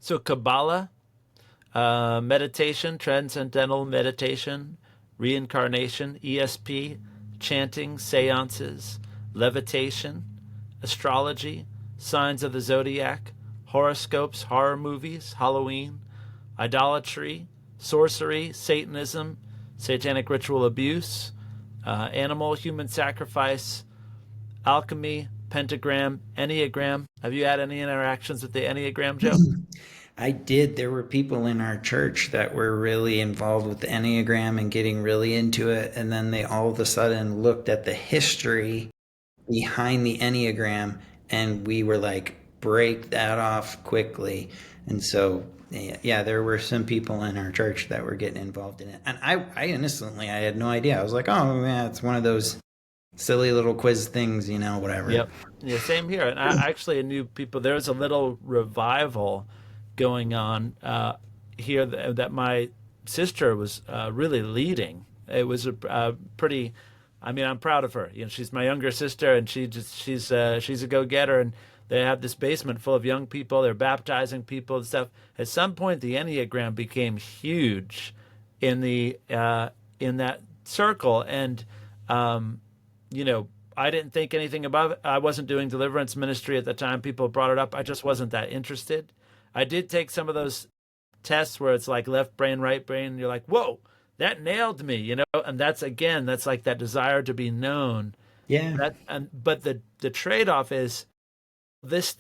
So Kabbalah, meditation, transcendental meditation, reincarnation, ESP, chanting, seances, levitation, astrology, signs of the zodiac, horoscopes, horror movies, Halloween, idolatry, sorcery, Satanism, satanic ritual abuse, animal human sacrifice, alchemy, pentagram, Enneagram. Have you had any interactions with the Enneagram, Joe? I did. There were people in our church that were really involved with the Enneagram and getting really into it. And then they all of a sudden looked at the history behind the Enneagram, and we were like, break that off quickly. And so, yeah, there were some people in our church that were getting involved in it. And I innocently, I had no idea. I was like, oh, man, it's one of those silly little quiz things, whatever. Yep. Yeah, same here. And I actually knew people, there was a little revival going on here that my sister was really leading. It was a pretty, I mean, I'm proud of her. You know, she's my younger sister, and she's a go-getter. And they have this basement full of young people. They're baptizing people and stuff. At some point, the Enneagram became huge in that circle, and you know, I didn't think anything about it. I wasn't doing deliverance ministry at the time. People brought it up. I just wasn't that interested. I did take some of those tests where it's like left brain, right brain, and you're like, whoa, that nailed me, you know? And that's again, that's like that desire to be known. Yeah. But the trade-off is this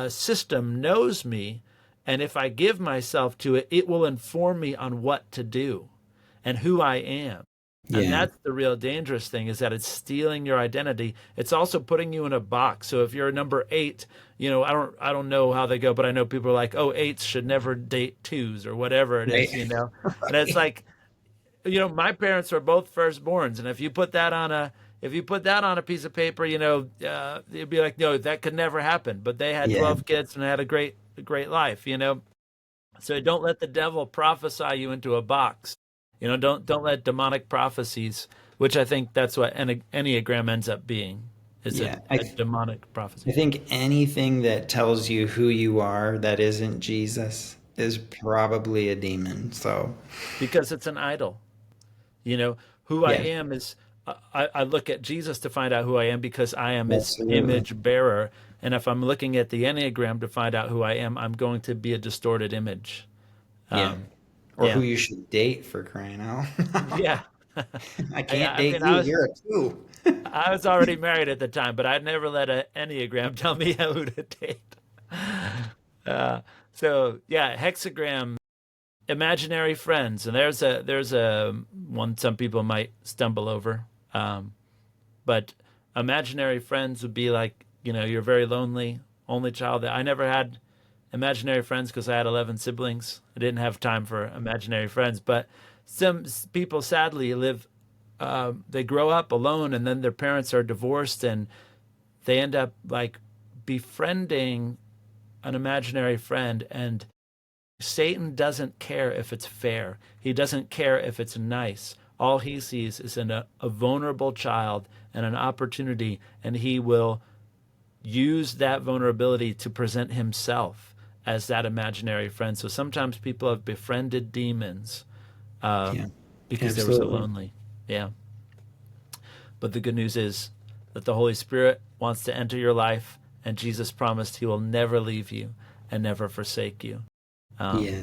system knows me, and if I give myself to it, it will inform me on what to do and who I am. And Yeah. that's the real dangerous thing, is that it's stealing your identity. It's also putting you in a box. So if you're a number 8, you know, I don't know how they go, but I know people are like, oh, 8s should never date 2s or whatever it Right. is, you know. And it's like, you know, my parents were both firstborns, and if you put that on a piece of paper, you know, you'd be like, no, that could never happen. But they had Yeah. 12 kids and had a great life, you know. So don't let the devil prophesy you into a box. You know, don't let demonic prophecies, which I think that's what Enneagram ends up being, is Yeah. a demonic I prophecy. think anything that tells you who you are that isn't Jesus is probably a demon. So, Because it's an idol. You know, who I yeah, am is, I look at Jesus to find out who I am because I am his absolutely. image bearer. And if I'm looking at the Enneagram to find out who I am, I'm going to be a distorted image. Yeah. Um, Or who yeah. you should date for crying out. Yeah. I can't I date mean, you. You're a two. I was already married at the time, but I'd never let an Enneagram tell me who to date. Uh, so yeah, hexagram, imaginary friends, and there's a one some people might stumble over. But imaginary friends would be like, you know, you're very lonely, only child. I never had imaginary friends because I had 11 siblings. I didn't have time for imaginary friends. But some people sadly live, they grow up alone, and then their parents are divorced, and they end up like befriending an imaginary friend. And Satan doesn't care if it's fair. He doesn't care if it's nice. All he sees is a vulnerable child and an opportunity, and he will use that vulnerability to present himself as that imaginary friend. So sometimes people have befriended demons uh, Yeah, because they were so absolutely. lonely. Yeah. But the good news is that the Holy Spirit wants to enter your life, and Jesus promised he will never leave you and never forsake you. Um, Yes.